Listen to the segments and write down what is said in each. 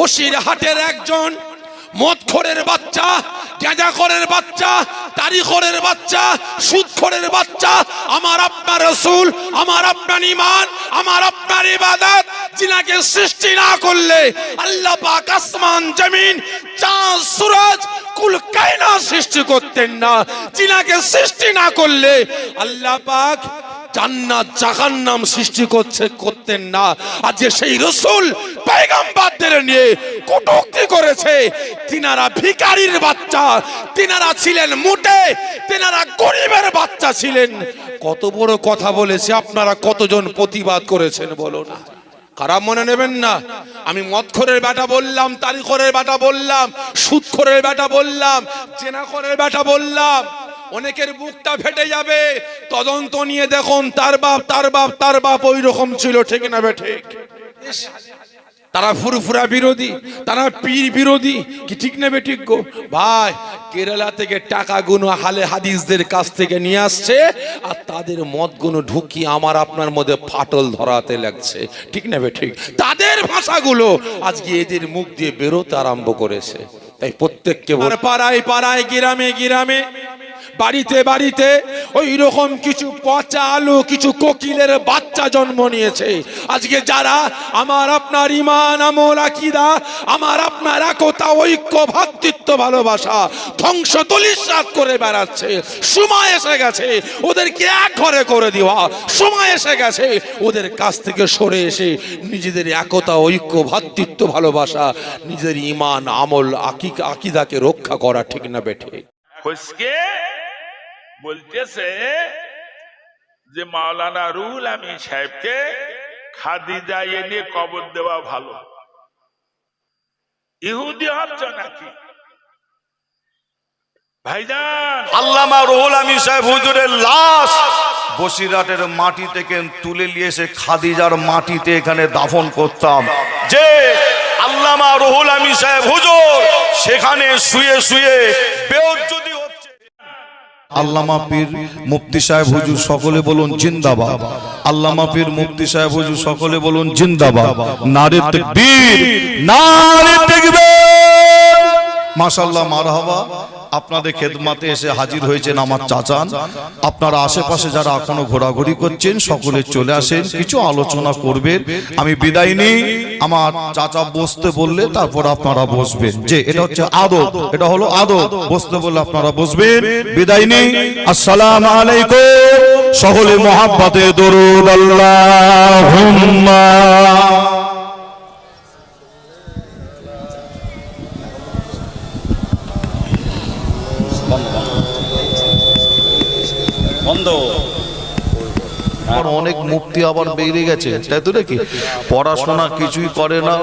বসিরহাটের একজন মদখোরের বাচ্চা, গাঁজাখোরের বাচ্চা, তারিখোরের বাচ্চা, সুদখোরের বাচ্চা, আমার আপনার রাসূল, আমার আপনার ঈমান, আমার আপনার ইবাদত যিনাকে সৃষ্টি না করলে আল্লাহ পাক আসমান জমিন চাঁদ সূরজ কুল কায়নাত সৃষ্টি করতেন না, যিনাকে সৃষ্টি না করলে আল্লাহ পাক জান্নাত জাহান্নাম সৃষ্টি করতেন না। আর যে সেই রাসূল পয়গম্বরদের নিয়ে কটূক্তি করেছে, তিনারা ভিখারির বাচ্চা, তিনারা ছিলেন মোটে, তিনারা গরিবের বাচ্চা ছিলেন। কত বড় কথা বলেছে, আপনারা কতজন প্রতিবাদ করেছেন বলো না? খারাপ মনে নেবেন না, আমি মদখোরের বেটা বললাম, তারিখোরের বেটা বললাম, সুদখোরের বেটা বললাম, জেনাখোরের বেটা বললাম। অনেকের বুকটা ফেটে যাবে, তদন্ত নিয়ে দেখুন তার বাপ তার বাপ তার বাপ ওই রকম ছিল, ঠিক না বেঠে? তারা ফুরফুরা বিরোধী, তারা পীর বিরোধী, কি ঠিক না বেঠিক গো ভাই? কেরালা থেকে টাকাগুলো হালে হাদিসদের কাছ থেকে নিয়ে আসছে, আর তাদের মদগুলো ঢুকিয়ে আমার আপনার মধ্যে ফাটল ধরাতে লাগছে, ঠিক না বেঠিক? তাদের ভাষাগুলো আজকে এদের মুখ দিয়ে বেরোতে আরম্ভ করেছে। তাই প্রত্যেককে পাড়ায় পাড়ায়, গ্রামে গ্রামে, বাড়িতে বাড়িতে ওই রকম কিছু পচা আলু, কিছু কোকিলের বাচ্চা জন্ম নিয়েছে। আজকে যারা আমার আপনার ঈমান, আমল, আকীদা, আমার আপনার একতা, ঐক্য, ভ্রাতৃত্ব, ভালোবাসা ধ্বংস তলিস্যাৎ করে বেড়াচ্ছে, সময় এসে গেছে ওদেরকে এক ঘরে করে দেওয়া। সময় এসে গেছে ওদের কাছ থেকে সরে এসে নিজেদের একতা, ঐক্য, ভ্রাতৃত্ব, ভালোবাসা, নিজের ঈমান, আমল, আকীদাকে রক্ষা করা, ঠিক না বেঠে? বলতেছে যে মাওলানা রুহুল আমিন সাহেবকে খাদিজা এনে কবর দেওয়া ভালো। ইহুদি হচ্ছ নাকি ভাইজান? আল্লামা রুহুল আমিন সাহেব হুজুরের লাশ বসিরহাটের মাটি থেকে তুলে নিয়ে এসে খাদিজার মাটিতে এখানে দাফন করতাম। যে আল্লামা রুহুল আমিন সাহেব হুজুর সেখানে শুয়ে শুয়ে বেউজ্জতি হচ্ছে। আল্লামা পীর মুফতি সাহেব হুজুর সকলে বলুন জিন্দাবাদ। আল্লামা পীর মুফতি সাহেব হুজুর সকলে বলুন জিন্দাবাদ। নারে তাকবীর, নারে তাকবীর। মাশাআল্লাহ, মারহাবা। আপনাদের খেদমাতে এসে হাজির হয়েছেন আমার চাচান। আপনারা আশেপাশে যারা এখনো ঘোরাঘুরি করছেন সকলে চলে আসেন, কিছু আলোচনা করবেন। আমি বিদায় নিই, আমার চাচা বসতে বললে তারপর আপনারা বসবেন। যে এটা হচ্ছে আদব, এটা হলো আদব, বসতে বললে আপনারা বসবেন। বিদায় নিই, আসসালামু আলাইকুম। সকলে মুহাব্বতে দরুদ আল্লাহুম্মা। অনেক মুফতি আবার বেরিয়ে গেছে, তাই তো নাকি? পড়াশোনা কিছুই করে না,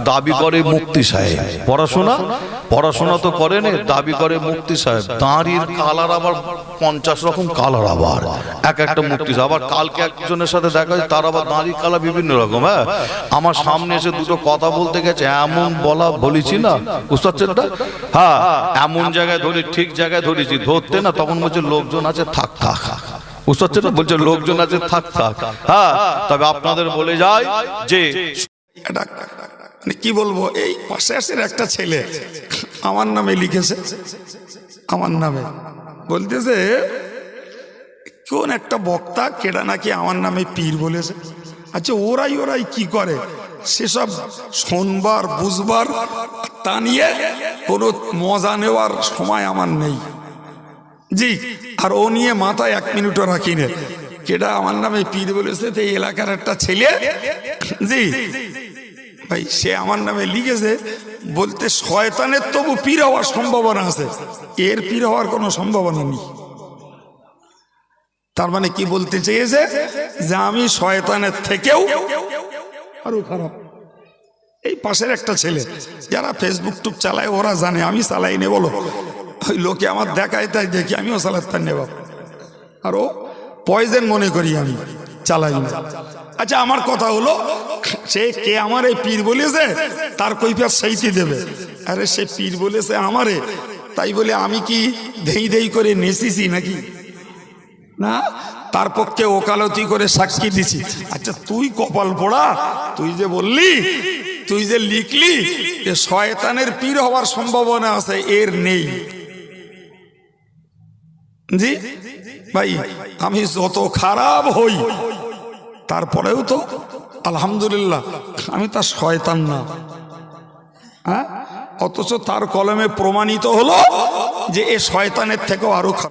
দাবি করে মুফতি সাহেব। পড়াশোনা তো করে না, দাবি করে মুফতি সাহেব। দাঁড়ির কালার আবার 50 রকম কালার, আবার এক একটা মুফতি সাহেব। আবার কালকে একজনের সাথে দেখা হয়েছে, তার আবার দাঁড়ির কালার বিভিন্ন রকম। হ্যাঁ, আমার সামনে এসে দুটো কথা বলতে গেছে, এমন বলেছি না বুঝতে পারছেন না? হ্যাঁ, এমন জায়গায় ধরি, ঠিক জায়গায় ধরেছি, ধরতে না তখন বলছে লোকজন আছে, থাক থাক। বুঝতে পারছেন না? বলছে লোকজন আছে, থাক থাক। হ্যাঁ, তবে আপনাদের বলে যায় যে কি বলবো, এই পাশে আসের একটা ছেলে আমার নামে লিখেছে, আমার নামে বলতেছে কোন একটা বক্তা কেডা নাকি আমার নামে পীর বলেছে। আচ্ছা, ওরাই কি করে সেসব শোনবার বুঝবার তা নিয়ে কোনো মজা নেওয়ার সময় আমার নেই জি। আর ও নিয়ে মাথায় 1 মিনিটও রাখি না, কেডা আমার নামে পীর বলেছে। তো এই এলাকার একটা ছেলে জি ভাই, সে আমার নামে লিখেছে, বলতে শয়তানের তবু পীর হওয়ার সম্ভাবনা আছে, এর পীর হওয়ার কোনো সম্ভাবনা নেই। তার মানে কি বলতে চেয়েছে যে আমি শয়তানের থেকেও আরো খারাপ। এই পাশের একটা ছেলে, যারা ফেসবুক টুক চালায় ওরা জানে, আমি চালাই নে বলো, ওই লোকে আমার দেখায় তাই দেখি আমিও চালাতে নেব, আর ও পয়জন মনে করি আমি চালাই না। আচ্ছা, আমার কথা হলো, সে কে আমার এই পীর বলেছে তার কৈফিয়ত সেইটি দেবে। আরে সে পীর বলেছে আমারে, তাই বলে আমি কি ধেই ধেই করে নেচেছি নাকি? না, তার পক্ষে ওকালতি করে সাক্ষী দিছি। আচ্ছা, তুই কপাল পোড়া, তুই যে বললি তুই যে লিখলি যে শয়তানের পীর হওয়ার সম্ভাবনা আছে, এর নেই। জি ভাই, আমি যত খারাপ হই তারপরেও তো আলহামদুলিল্লাহ আমি তার শয়তান না। হ্যাঁ, অথচ তার কলমে প্রমাণিত হলো যে এ শয়তানের থেকেও আরো খারাপ।